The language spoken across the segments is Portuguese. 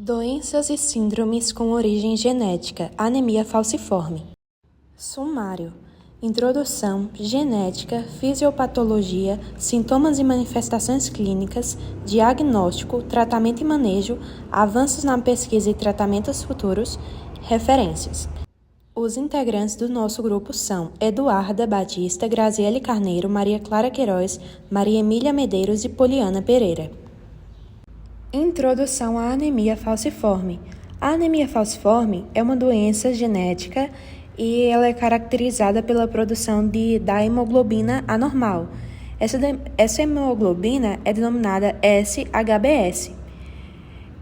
Doenças e síndromes com origem genética, anemia falciforme. Sumário: introdução, genética, fisiopatologia, sintomas e manifestações clínicas, diagnóstico, tratamento e manejo, avanços na pesquisa e tratamentos futuros, referências. Os integrantes do nosso grupo são Eduarda Batista, Graziele Carneiro, Maria Clara Queiroz, Maria Emília Medeiros e Poliana Pereira. Introdução à anemia falciforme. A anemia falciforme é uma doença genética e ela é caracterizada pela produção da hemoglobina anormal. Essa hemoglobina é denominada SHBS.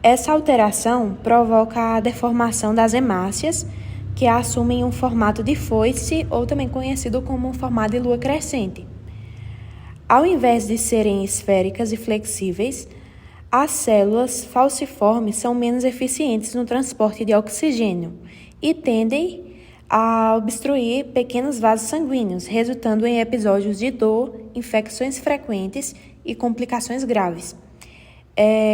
Essa alteração provoca a deformação das hemácias, que assumem um formato de foice, ou também conhecido como um formato de lua crescente. Ao invés de serem esféricas e flexíveis, as células falciformes são menos eficientes no transporte de oxigênio e tendem a obstruir pequenos vasos sanguíneos, resultando em episódios de dor, infecções frequentes e complicações graves,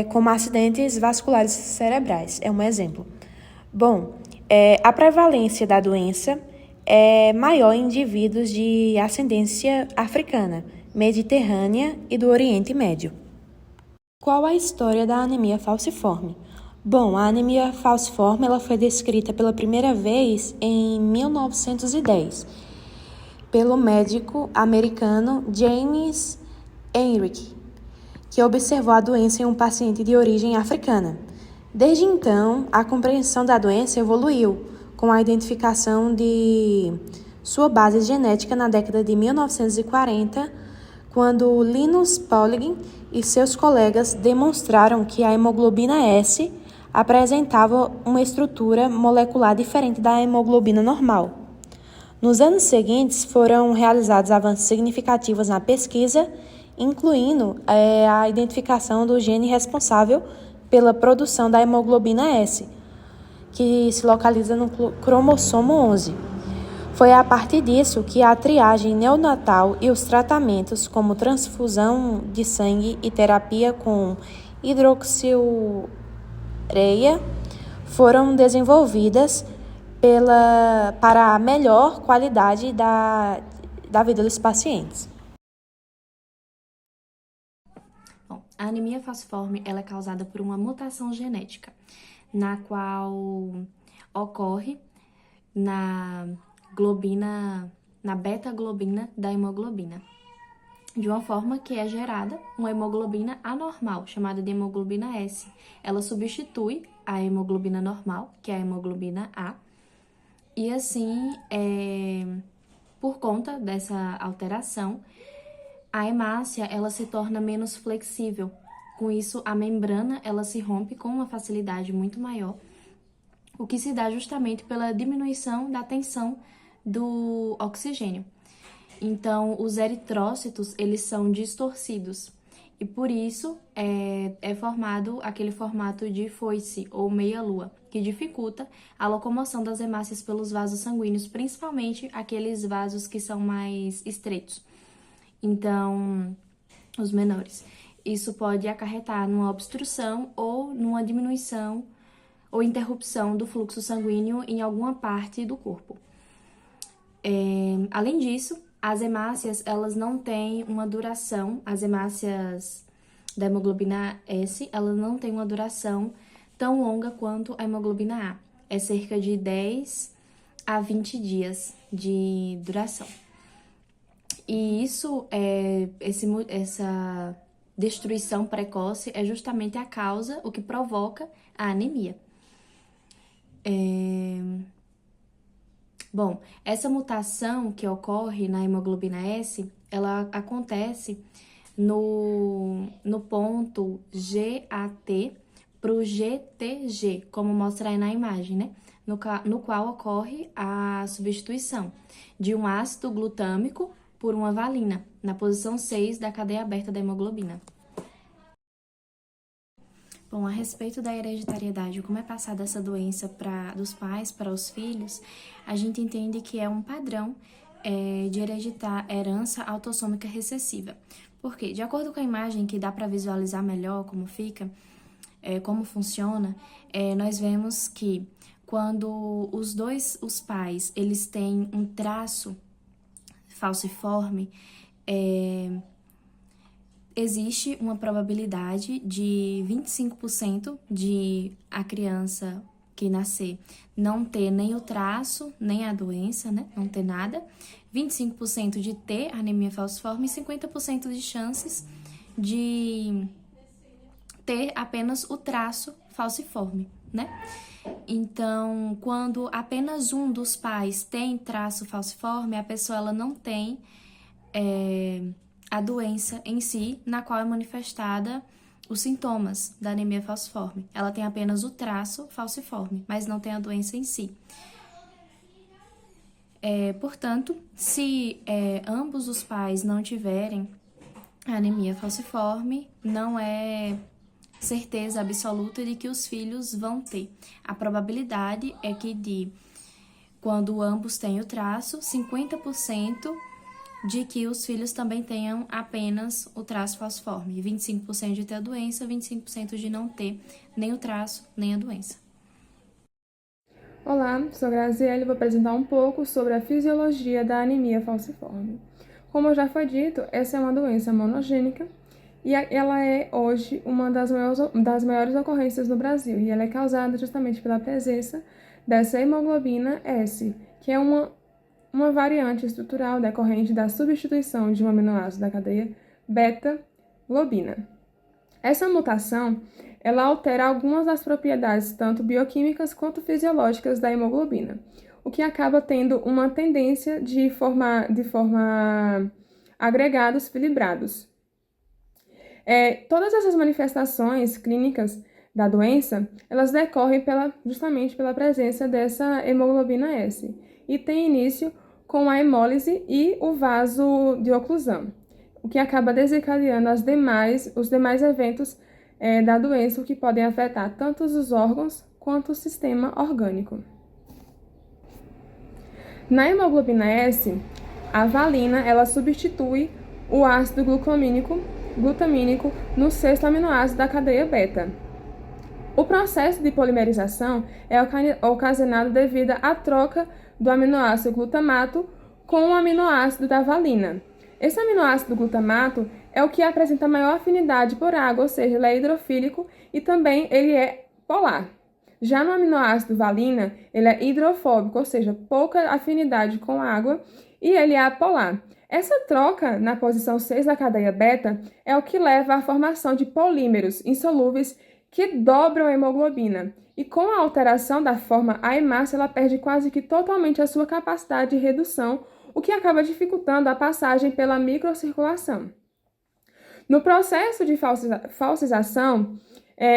como acidentes vasculares cerebrais, é um exemplo. A prevalência da doença é maior em indivíduos de ascendência africana, mediterrânea e do Oriente Médio. Qual a história da anemia falciforme? A anemia falciforme ela foi descrita pela primeira vez em 1910 pelo médico americano James Henrich, que observou a doença em um paciente de origem africana. Desde então, a compreensão da doença evoluiu, com a identificação de sua base genética na década de 1940, quando Linus Pauling e seus colegas demonstraram que a hemoglobina S apresentava uma estrutura molecular diferente da hemoglobina normal. Nos anos seguintes, foram realizados avanços significativos na pesquisa, incluindo a identificação do gene responsável pela produção da hemoglobina S, que se localiza no cromossomo 11. Foi a partir disso que a triagem neonatal e os tratamentos como transfusão de sangue e terapia com hidroxiureia foram desenvolvidas para a melhor qualidade da vida dos pacientes. A anemia falciforme ela é causada por uma mutação genética, na qual ocorre na beta-globina da hemoglobina, de uma forma que é gerada uma hemoglobina anormal, chamada de hemoglobina S. Ela substitui a hemoglobina normal, que é a hemoglobina A, e assim, por conta dessa alteração, a hemácia ela se torna menos flexível. Com isso, a membrana ela se rompe com uma facilidade muito maior, o que se dá justamente pela diminuição da tensão do oxigênio. Então, os eritrócitos, eles são distorcidos e por isso é formado aquele formato de foice ou meia-lua, que dificulta a locomoção das hemácias pelos vasos sanguíneos, principalmente aqueles vasos que são mais estreitos. Então, os menores. Isso pode acarretar numa obstrução ou numa diminuição ou interrupção do fluxo sanguíneo em alguma parte do corpo. Além disso, as hemácias, elas não têm uma duração, as hemácias da hemoglobina S, elas não têm uma duração tão longa quanto a hemoglobina A. É cerca de 10 a 20 dias de duração. E essa destruição precoce é justamente a causa, o que provoca a anemia. Essa mutação que ocorre na hemoglobina S, ela acontece no ponto GAT para o GTG, como mostra aí na imagem, né? No qual ocorre a substituição de um ácido glutâmico por uma valina, na posição 6 da cadeia aberta da hemoglobina. A respeito da hereditariedade, como é passada essa doença dos pais para os filhos, a gente entende que é um padrão de herança autossômica recessiva. Porque, de acordo com a imagem que dá para visualizar melhor como fica, como funciona, nós vemos que quando os pais, eles têm um traço falciforme, existe uma probabilidade de 25% de a criança que nascer não ter nem o traço, nem a doença, né? Não ter nada. 25% de ter anemia falciforme e 50% de chances de ter apenas o traço falciforme, né? Então, quando apenas um dos pais tem traço falciforme, a pessoa ela não tem a doença em si, na qual é manifestada os sintomas da anemia falciforme. Ela tem apenas o traço falciforme, mas não tem a doença em si. Portanto, se ambos os pais não tiverem anemia falciforme, não é certeza absoluta de que os filhos vão ter. A probabilidade é que quando ambos têm o traço, 50% de que os filhos também tenham apenas o traço falciforme. 25% de ter a doença, 25% de não ter nem o traço, nem a doença. Olá, sou Graziele e vou apresentar um pouco sobre a fisiologia da anemia falciforme. Como já foi dito, essa é uma doença monogênica e ela é hoje uma das maiores ocorrências no Brasil, e ela é causada justamente pela presença dessa hemoglobina S, que é uma variante estrutural decorrente da substituição de um aminoácido da cadeia beta-globina. Essa mutação, ela altera algumas das propriedades tanto bioquímicas quanto fisiológicas da hemoglobina, o que acaba tendo uma tendência de formar agregados filibrados. Todas essas manifestações clínicas da doença, elas decorrem justamente pela presença dessa hemoglobina S e tem início com a hemólise e o vasodioclusão, o que acaba desencadeando os demais eventos da doença, o que podem afetar tanto os órgãos quanto o sistema orgânico. Na hemoglobina S, a valina ela substitui o ácido glutamínico no sexto aminoácido da cadeia beta. O processo de polimerização é ocasionado devido à troca do aminoácido glutamato com o aminoácido da valina. Esse aminoácido glutamato é o que apresenta maior afinidade por água, ou seja, ele é hidrofílico e também ele é polar. Já no aminoácido valina, ele é hidrofóbico, ou seja, pouca afinidade com água, e ele é apolar. Essa troca na posição 6 da cadeia beta é o que leva à formação de polímeros insolúveis que dobram a hemoglobina. E com a alteração da forma, a hemácia ela perde quase que totalmente a sua capacidade de redução, o que acaba dificultando a passagem pela microcirculação. No processo de falcização,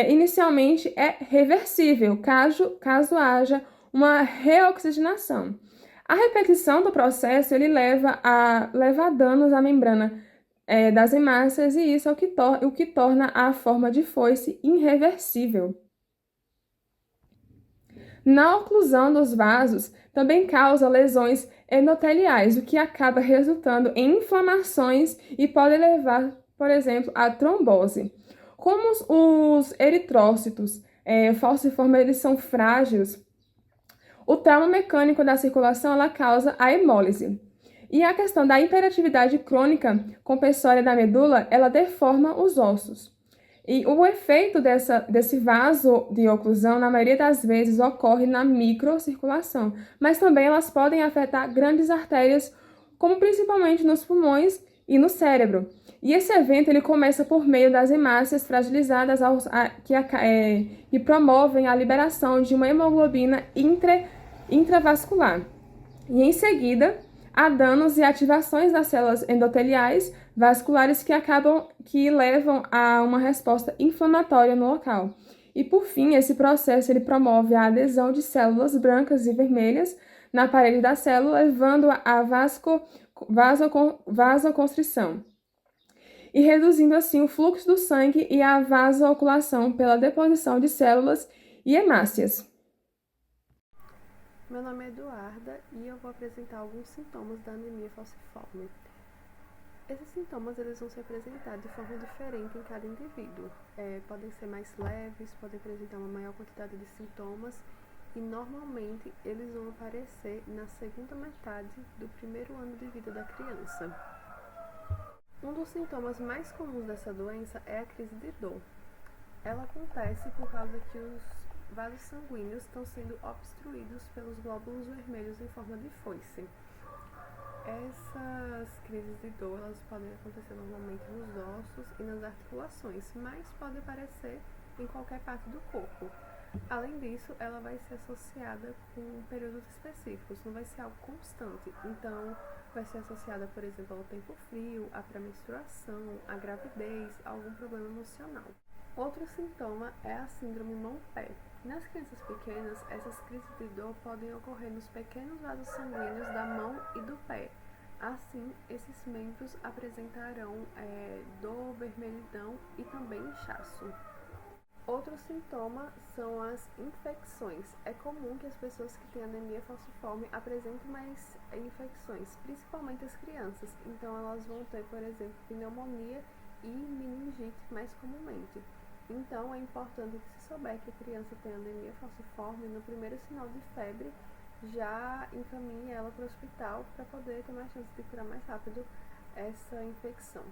inicialmente é reversível, caso haja uma reoxigenação. A repetição do processo ele leva a danos à membrana das hemácias, e isso é o que torna a forma de foice irreversível. Na oclusão dos vasos, também causa lesões endoteliais, o que acaba resultando em inflamações e pode levar, por exemplo, à trombose. Como os eritrócitos falciformes eles são frágeis, o trauma mecânico da circulação ela causa a hemólise. E a questão da hiperatividade crônica compensória da medula, ela deforma os ossos. E o efeito desse vaso de oclusão, na maioria das vezes, ocorre na microcirculação, mas também elas podem afetar grandes artérias, como principalmente nos pulmões e no cérebro. E esse evento ele começa por meio das hemácias fragilizadas que promovem a liberação de uma hemoglobina intravascular. E em seguida, há danos e ativações das células endoteliais vasculares que levam a uma resposta inflamatória no local. E por fim, esse processo ele promove a adesão de células brancas e vermelhas na parede da célula, levando a vasoconstrição e reduzindo assim o fluxo do sangue e a vasooculação pela deposição de células e hemácias. Meu nome é Eduarda e eu vou apresentar alguns sintomas da anemia falciforme. Esses sintomas eles vão se apresentar de forma diferente em cada indivíduo. Podem ser mais leves, podem apresentar uma maior quantidade de sintomas e normalmente eles vão aparecer na segunda metade do primeiro ano de vida da criança. Um dos sintomas mais comuns dessa doença é a crise de dor. Ela acontece por causa que os vasos sanguíneos estão sendo obstruídos pelos glóbulos vermelhos em forma de foice. Essas crises de dor elas podem acontecer normalmente nos ossos e nas articulações, mas pode aparecer em qualquer parte do corpo. Além disso, ela vai ser associada com períodos específicos, não vai ser algo constante. Então, vai ser associada, por exemplo, ao tempo frio, à pré-menstruação, à gravidez, a algum problema emocional. Outro sintoma é a síndrome mão-pé. Nas crianças pequenas, essas crises de dor podem ocorrer nos pequenos vasos sanguíneos da mão e do pé. Assim, esses membros apresentarão dor, vermelhidão e também inchaço. Outro sintoma são as infecções. É comum que as pessoas que têm anemia falciforme apresentem mais infecções, principalmente as crianças. Então, elas vão ter, por exemplo, pneumonia e meningite mais comumente. Então, é importante que se souber que a criança tem anemia falciforme, no primeiro sinal de febre, já encaminhe ela para o hospital para poder ter mais chance de curar mais rápido essa infecção.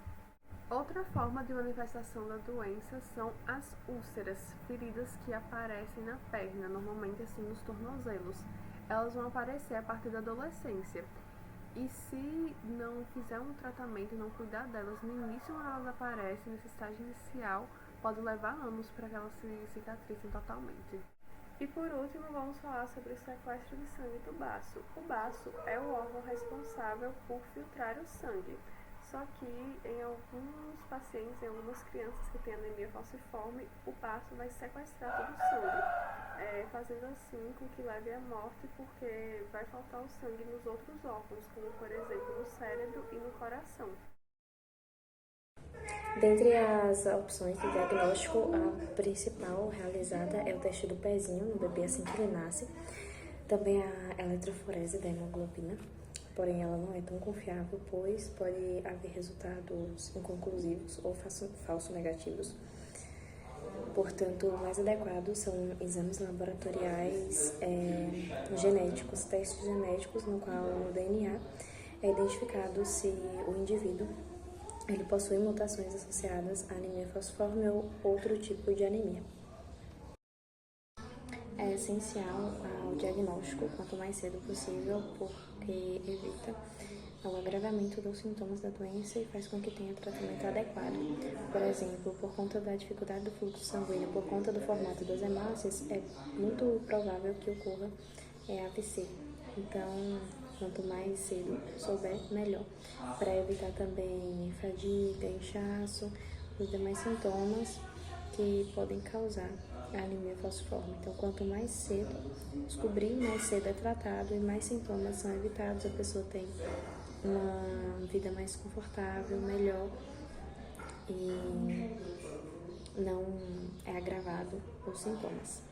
Outra forma de manifestação da doença são as úlceras, feridas que aparecem na perna, normalmente assim nos tornozelos. Elas vão aparecer a partir da adolescência. E se não fizer um tratamento e não cuidar delas no início, quando elas aparecem, nesse estágio inicial, pode levar anos para que elas se cicatrizem totalmente. E por último, vamos falar sobre o sequestro de sangue do baço. O baço é o órgão responsável por filtrar o sangue. Só que em alguns pacientes, em algumas crianças que têm anemia falciforme, o baço vai sequestrar todo o sangue, fazendo assim com que leve à morte, porque vai faltar o sangue nos outros órgãos, como por exemplo no cérebro e no coração. Dentre as opções de diagnóstico, a principal realizada é o teste do pezinho no bebê assim que ele nasce, também a eletroforese da hemoglobina, porém ela não é tão confiável, pois pode haver resultados inconclusivos ou falso negativos. Portanto, o mais adequado são exames laboratoriais genéticos, testes genéticos, no qual o DNA é identificado se o indivíduo ele possui mutações associadas à anemia falciforme ou outro tipo de anemia. É essencial o diagnóstico quanto mais cedo possível, porque evita o agravamento dos sintomas da doença e faz com que tenha tratamento adequado. Por exemplo, por conta da dificuldade do fluxo sanguíneo, por conta do formato das hemácias, é muito provável que ocorra AVC. Então, quanto mais cedo souber, melhor. Para evitar também fadiga, inchaço, os demais sintomas que podem causar a anemia falciforme. Então, quanto mais cedo descobrir, mais cedo é tratado e mais sintomas são evitados. A pessoa tem uma vida mais confortável, melhor e não é agravado os sintomas.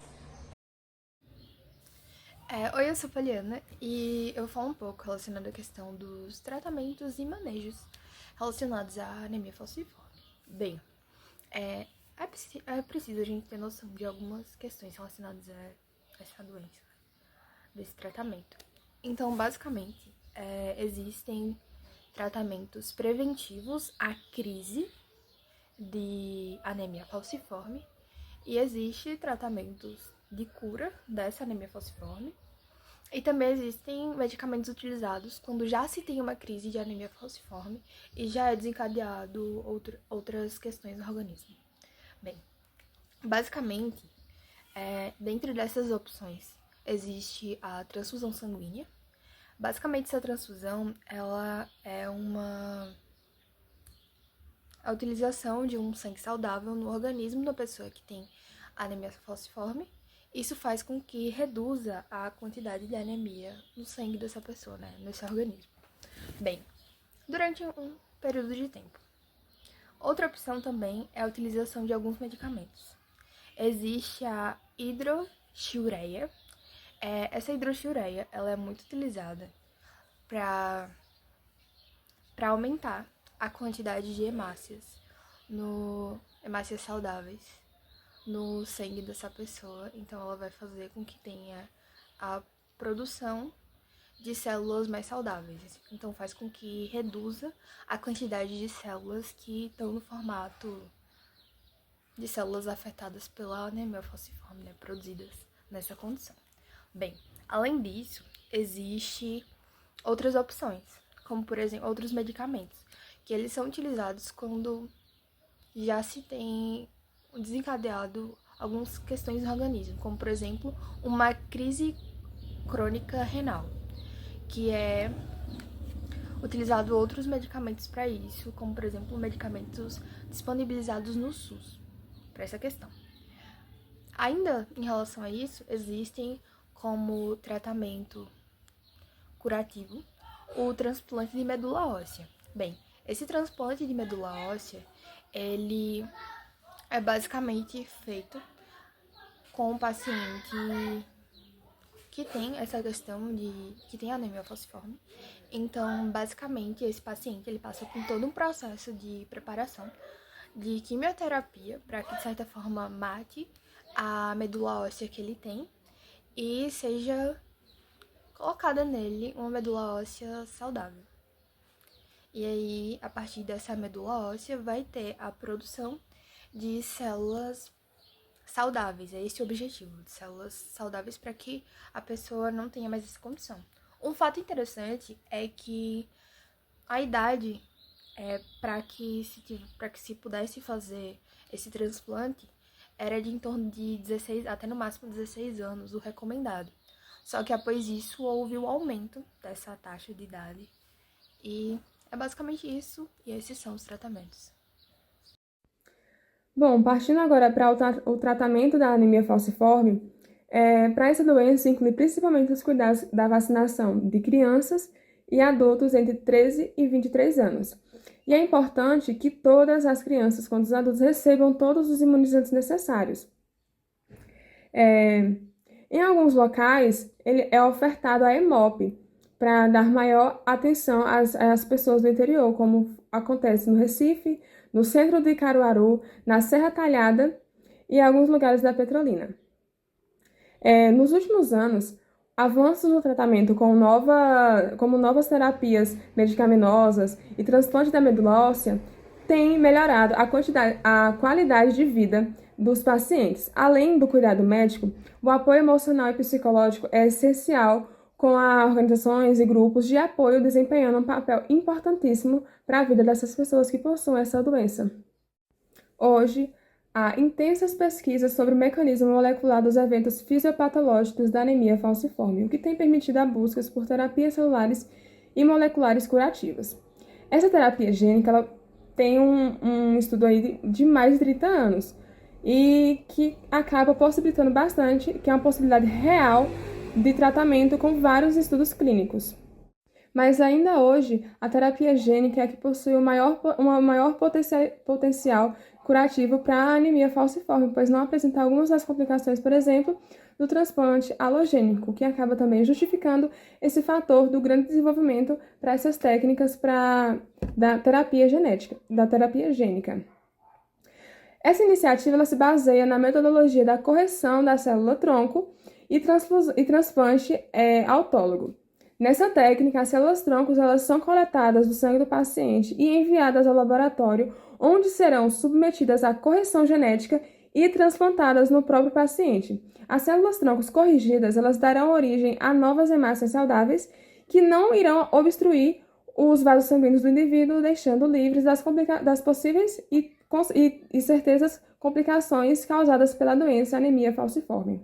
Oi, eu sou a Poliana e eu vou falar um pouco relacionado à questão dos tratamentos e manejos relacionados à anemia falciforme. Bem, é preciso a gente ter noção de algumas questões relacionadas a essa doença, desse tratamento. Então, basicamente, existem tratamentos preventivos à crise de anemia falciforme e existe tratamentos de cura dessa anemia falciforme. E também existem medicamentos utilizados quando já se tem uma crise de anemia falciforme e já é desencadeado outras questões no organismo. Bem, basicamente, dentro dessas opções, existe a transfusão sanguínea. Basicamente, essa transfusão, ela é a utilização de um sangue saudável no organismo da pessoa que tem anemia falciforme. Isso faz com que reduza a quantidade de anemia no sangue dessa pessoa, nesse organismo. Bem, durante um período de tempo. Outra opção também é a utilização de alguns medicamentos. Existe a hidroxiureia. Essa hidroxiureia ela é muito utilizada para aumentar a quantidade de hemácias saudáveis no sangue dessa pessoa. Então, ela vai fazer com que tenha a produção de células mais saudáveis. Então, faz com que reduza a quantidade de células que estão no formato de células afetadas pela anemia falciforme, né, produzidas nessa condição. Bem, além disso, existe outras opções, como, por exemplo, outros medicamentos, que eles são utilizados quando já se tem desencadeado algumas questões no organismo, como, por exemplo, uma crise crônica renal, que é utilizado outros medicamentos para isso, como, por exemplo, medicamentos disponibilizados no SUS, para essa questão. Ainda em relação a isso, existem como tratamento curativo o transplante de medula óssea. Bem, esse transplante de medula óssea, ele é basicamente feito com um paciente que tem essa questão que tem anemia falciforme. Então, basicamente, esse paciente ele passa por todo um processo de preparação de quimioterapia para que, de certa forma, mate a medula óssea que ele tem e seja colocada nele uma medula óssea saudável. E aí, a partir dessa medula óssea, vai ter a produção de células saudáveis. É esse o objetivo, de células saudáveis para que a pessoa não tenha mais essa condição. Um fato interessante é que a idade para que se pudesse fazer esse transplante era de em torno de 16, até no máximo 16 anos, o recomendado. Só que após isso houve um aumento dessa taxa de idade. E é basicamente isso, e esses são os tratamentos. Bom, partindo agora para o tratamento da anemia falciforme, para essa doença inclui principalmente os cuidados da vacinação de crianças e adultos entre 13 e 23 anos. E é importante que todas as crianças, quanto os adultos, recebam todos os imunizantes necessários. Em alguns locais, ele é ofertado a EMOP, para dar maior atenção às pessoas do interior, como acontece no Recife, no centro de Caruaru, na Serra Talhada e em alguns lugares da Petrolina. Nos últimos anos, avanços no tratamento como novas terapias medicamenosas e transplante da medula óssea têm melhorado a qualidade de vida dos pacientes. Além do cuidado médico, o apoio emocional e psicológico é essencial, com as organizações e grupos de apoio desempenhando um papel importantíssimo para a vida dessas pessoas que possuem essa doença. Hoje, há intensas pesquisas sobre o mecanismo molecular dos eventos fisiopatológicos da anemia falciforme, o que tem permitido a busca por terapias celulares e moleculares curativas. Essa terapia gênica ela tem um estudo aí de mais de 30 anos e que acaba possibilitando bastante, que é uma possibilidade real de tratamento com vários estudos clínicos. Mas ainda hoje, a terapia gênica é a que possui um maior potencial curativo para a anemia falciforme, pois não apresenta algumas das complicações, por exemplo, do transplante alogênico, que acaba também justificando esse fator do grande desenvolvimento para essas técnicas da terapia gênica. Essa iniciativa ela se baseia na metodologia da correção da célula-tronco e transplante autólogo. Nessa técnica, as células-troncos elas são coletadas do sangue do paciente e enviadas ao laboratório, onde serão submetidas à correção genética e transplantadas no próprio paciente. As células-troncos corrigidas elas darão origem a novas hemácias saudáveis que não irão obstruir os vasos sanguíneos do indivíduo, deixando livres das possíveis e certezas complicações causadas pela doença anemia falciforme.